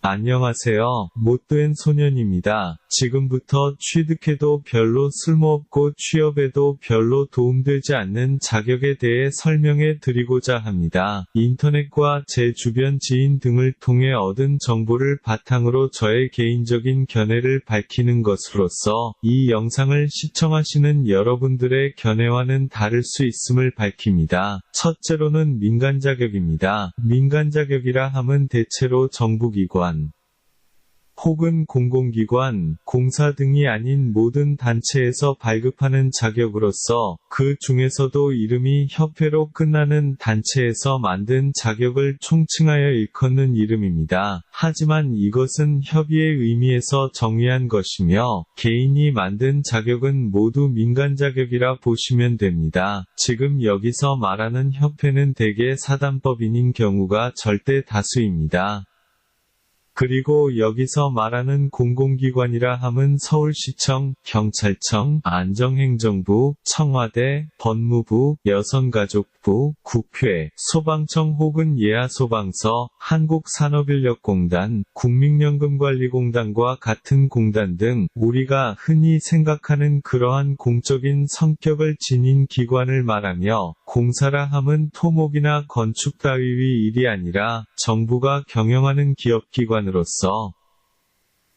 안녕하세요. 못된 소년입니다. 지금부터 취득해도 별로 쓸모없고 취업에도 별로 도움되지 않는 자격에 대해 설명해 드리고자 합니다. 인터넷과 제 주변 지인 등을 통해 얻은 정보를 바탕으로 저의 개인적인 견해를 밝히는 것으로서 이 영상을 시청하시는 여러분들의 견해와는 다를 수 있음을 밝힙니다. 첫째로는 민간 자격입니다. 민간 자격이라 함은 대체로 정부기관, 혹은 공공기관, 공사 등이 아닌 모든 단체에서 발급하는 자격으로서 그 중에서도 이름이 협회로 끝나는 단체에서 만든 자격을 총칭하여 일컫는 이름입니다. 하지만 이것은 협의의 의미에서 정의한 것이며 개인이 만든 자격은 모두 민간 자격이라 보시면 됩니다. 지금 여기서 말하는 협회는 대개 사단법인인 경우가 절대 다수입니다. 그리고 여기서 말하는 공공기관이라 함은 서울시청, 경찰청, 안전행정부, 청와대, 법무부, 여성가족부, 국회, 소방청 혹은 예하소방서, 한국산업인력공단, 국민연금관리공단과 같은 공단 등 우리가 흔히 생각하는 그러한 공적인 성격을 지닌 기관을 말하며 공사라 함은 토목이나 건축 따위의 일이 아니라 정부가 경영하는 기업기관으로서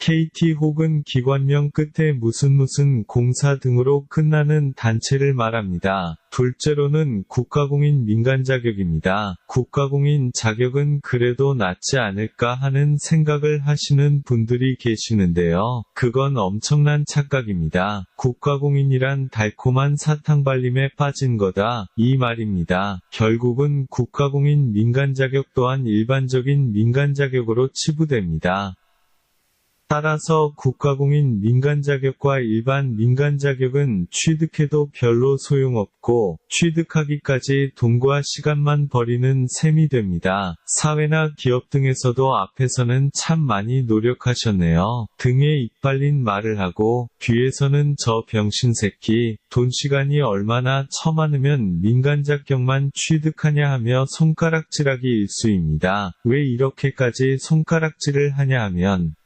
KT 혹은 기관명 끝에 무슨 공사 등으로 끝나는 단체를 말합니다. 둘째로는 국가공인 민간 자격입니다. 국가공인 자격은 그래도 낫지 않을까 하는 생각을 하시는 분들이 계시는데요. 그건 엄청난 착각입니다. 국가공인이란 달콤한 사탕발림에 빠진 거다, 이 말입니다. 결국은 국가공인 민간 자격 또한 일반적인 민간 자격으로 치부됩니다. 따라서 국가공인 민간 자격과 일반 민간 자격은 취득해도 별로 소용없고 취득하기까지 돈과 시간만 버리는 셈이 됩니다. 사회나 기업 등에서도 앞에서는 참 많이 노력하셨네요. 등에 이빨린 말을 하고 뒤에서는 저 병신새끼, 돈 시간이 얼마나 처많으면 민간 자격만 취득하냐 하며 손가락질하기 일쑤입니다. 왜 이렇게까지 손가락질을 하냐 하면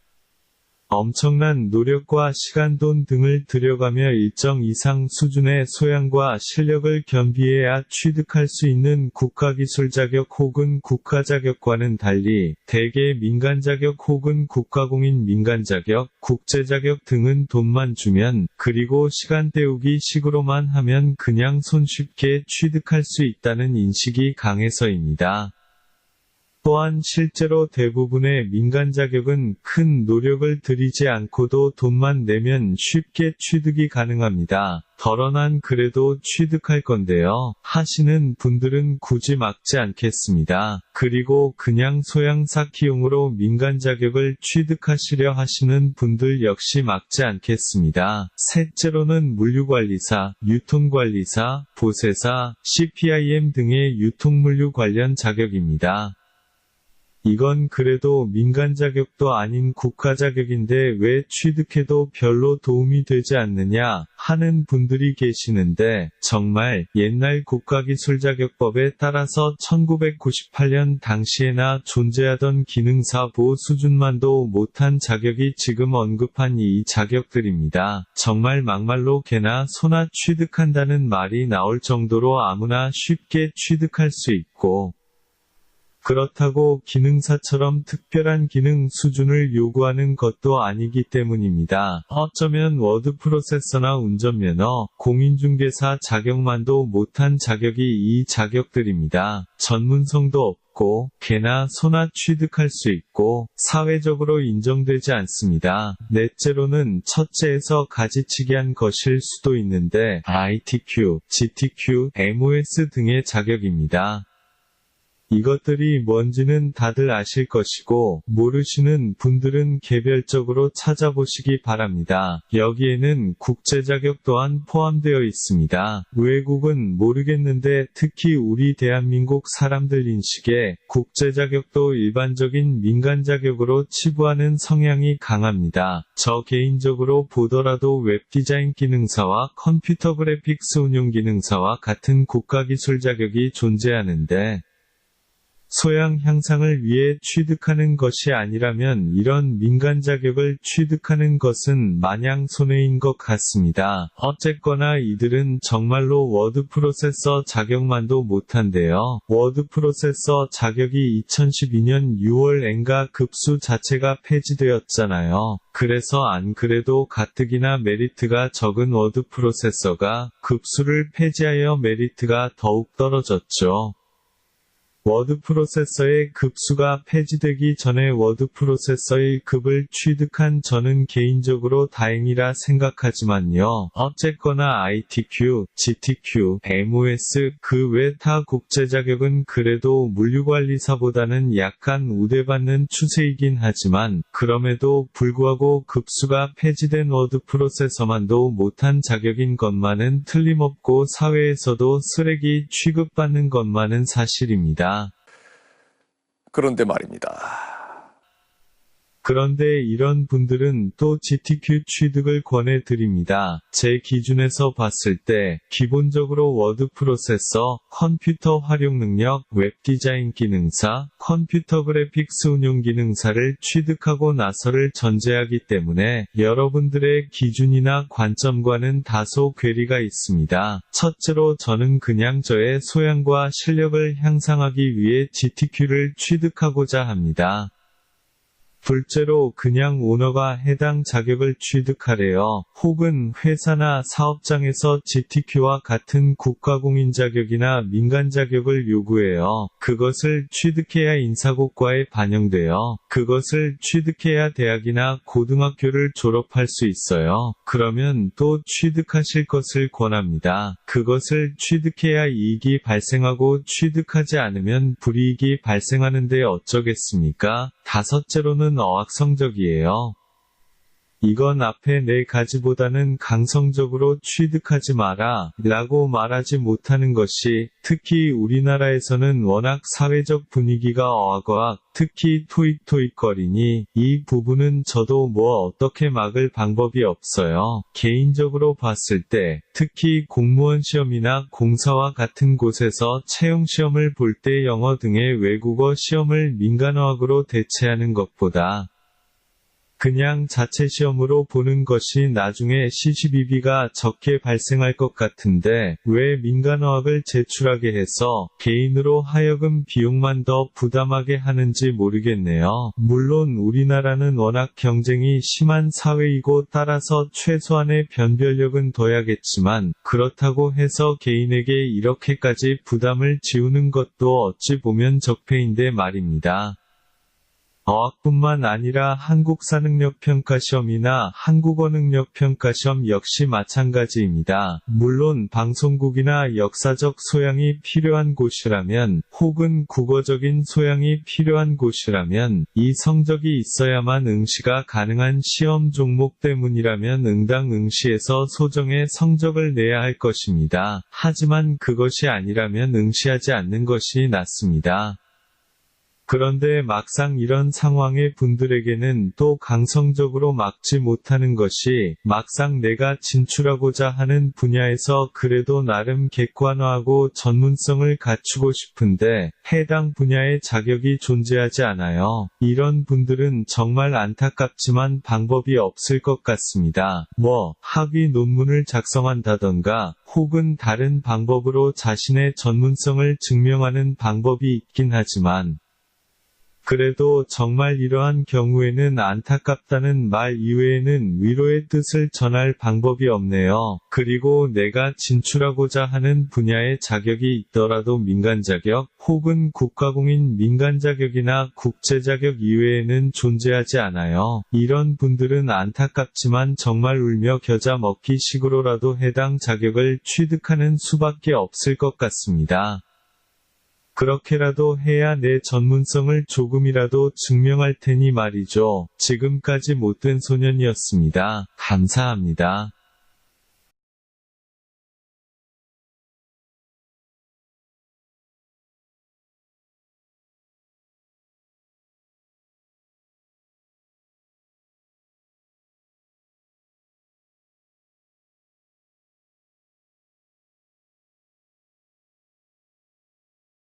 엄청난 노력과 시간, 돈 등을 들여가며 일정 이상 수준의 소양과 실력을 겸비해야 취득할 수 있는 국가기술 자격 혹은 국가 자격과는 달리 대개 민간 자격 혹은 국가공인 민간 자격, 국제 자격 등은 돈만 주면 그리고 시간 때우기 식으로만 하면 그냥 손쉽게 취득할 수 있다는 인식이 강해서입니다. 또한 실제로 대부분의 민간 자격은 큰 노력을 들이지 않고도 돈만 내면 쉽게 취득이 가능합니다. 덜어난 그래도 취득할 건데요. 하시는 분들은 굳이 막지 않겠습니다. 그리고 그냥 소양 쌓기용으로 민간 자격을 취득하시려 하시는 분들 역시 막지 않겠습니다. 셋째로는 물류관리사, 유통관리사, 보세사, CPIM 등의 유통물류 관련 자격입니다. 이건 그래도 민간 자격도 아닌 국가 자격인데 왜 취득해도 별로 도움이 되지 않느냐 하는 분들이 계시는데 정말 옛날 국가기술자격법에 따라서 1998년 당시에나 존재하던 기능사 보호 수준만도 못한 자격이 지금 언급한 이 자격들입니다. 정말 막말로 개나 소나 취득한다는 말이 나올 정도로 아무나 쉽게 취득할 수 있고 그렇다고 기능사처럼 특별한 기능 수준을 요구하는 것도 아니기 때문입니다. 어쩌면 워드 프로세서나 운전면허, 공인중개사 자격만도 못한 자격이 이 자격들입니다. 전문성도 없고 개나 소나 취득할 수 있고 사회적으로 인정되지 않습니다. 넷째로는 첫째에서 가지치기한 것일 수도 있는데 ITQ, GTQ, MOS 등의 자격입니다. 이것들이 뭔지는 다들 아실 것이고 모르시는 분들은 개별적으로 찾아보시기 바랍니다. 여기에는 국제자격 또한 포함되어 있습니다. 외국은 모르겠는데 특히 우리 대한민국 사람들 인식에 국제자격도 일반적인 민간자격으로 치부하는 성향이 강합니다. 저 개인적으로 보더라도 웹디자인 기능사와 컴퓨터 그래픽스 운용 기능사와 같은 국가기술 자격이 존재하는데 소양 향상을 위해 취득하는 것이 아니라면 이런 민간 자격을 취득하는 것은 마냥 손해인 것 같습니다. 어쨌거나 이들은 정말로 워드 프로세서 자격만도 못한대요. 워드 프로세서 자격이 2012년 6월엔가 급수 자체가 폐지되었잖아요. 그래서 안 그래도 가뜩이나 메리트가 적은 워드 프로세서가 급수를 폐지하여 메리트가 더욱 떨어졌죠. 워드 프로세서의 급수가 폐지되기 전에 워드 프로세서의 급을 취득한 저는 개인적으로 다행이라 생각하지만요. 어쨌거나 ITQ, GTQ, MOS 그 외 타 국제 자격은 그래도 물류관리사보다는 약간 우대받는 추세이긴 하지만 그럼에도 불구하고 급수가 폐지된 워드 프로세서만도 못한 자격인 것만은 틀림없고 사회에서도 쓰레기 취급받는 것만은 사실입니다. 그런데 말입니다. 그런데 이런 분들은 또 GTQ 취득을 권해드립니다. 제 기준에서 봤을 때 기본적으로 워드 프로세서, 컴퓨터 활용 능력, 웹 디자인 기능사, 컴퓨터 그래픽스 운용 기능사를 취득하고 나서를 전제하기 때문에 여러분들의 기준이나 관점과는 다소 괴리가 있습니다. 첫째로 저는 그냥 저의 소양과 실력을 향상하기 위해 GTQ를 취득하고자 합니다. 둘째로 그냥 오너가 해당 자격을 취득하래요. 혹은 회사나 사업장에서 GTQ와 같은 국가공인 자격이나 민간 자격을 요구해요. 그것을 취득해야 인사고과에 반영돼요. 그것을 취득해야 대학이나 고등학교를 졸업할 수 있어요. 그러면 또 취득하실 것을 권합니다. 그것을 취득해야 이익이 발생하고 취득하지 않으면 불이익이 발생하는데 어쩌겠습니까? 다섯째로는 어학성적이에요. 이건 앞에 네 가지보다는 강성적으로 취득하지 마라 라고 말하지 못하는 것이 특히 우리나라에서는 워낙 사회적 분위기가 어학어학 특히 토익거리니 이 부분은 저도 뭐 어떻게 막을 방법이 없어요. 개인적으로 봤을 때 특히 공무원 시험이나 공사와 같은 곳에서 채용시험을 볼 때 영어 등의 외국어 시험을 민간어학으로 대체하는 것보다 그냥 자체 시험으로 보는 것이 나중에 시시비비가 적게 발생할 것 같은데 왜 민간어학을 제출하게 해서 개인으로 하여금 비용만 더 부담하게 하는지 모르겠네요. 물론 우리나라는 워낙 경쟁이 심한 사회이고 따라서 최소한의 변별력은 둬야겠지만 그렇다고 해서 개인에게 이렇게까지 부담을 지우는 것도 어찌 보면 적폐인데 말입니다. 어학뿐만 아니라 한국사능력평가시험이나 한국어능력평가시험 역시 마찬가지입니다. 물론 방송국이나 역사적 소양이 필요한 곳이라면 혹은 국어적인 소양이 필요한 곳이라면 이 성적이 있어야만 응시가 가능한 시험 종목 때문이라면 응당 응시에서 소정의 성적을 내야 할 것입니다. 하지만 그것이 아니라면 응시하지 않는 것이 낫습니다. 그런데 막상 이런 상황의 분들에게는 또 강성적으로 막지 못하는 것이 막상 내가 진출하고자 하는 분야에서 그래도 나름 객관화하고 전문성을 갖추고 싶은데 해당 분야의 자격이 존재하지 않아요. 이런 분들은 정말 안타깝지만 방법이 없을 것 같습니다. 학위 논문을 작성한다던가 혹은 다른 방법으로 자신의 전문성을 증명하는 방법이 있긴 하지만 그래도 정말 이러한 경우에는 안타깝다는 말 이외에는 위로의 뜻을 전할 방법이 없네요. 그리고 내가 진출하고자 하는 분야의 자격이 있더라도 민간 자격, 혹은 국가공인 민간 자격이나 국제 자격 이외에는 존재하지 않아요. 이런 분들은 안타깝지만 정말 울며 겨자 먹기 식으로라도 해당 자격을 취득하는 수밖에 없을 것 같습니다. 그렇게라도 해야 내 전문성을 조금이라도 증명할 테니 말이죠. 지금까지 못된 소년이었습니다. 감사합니다.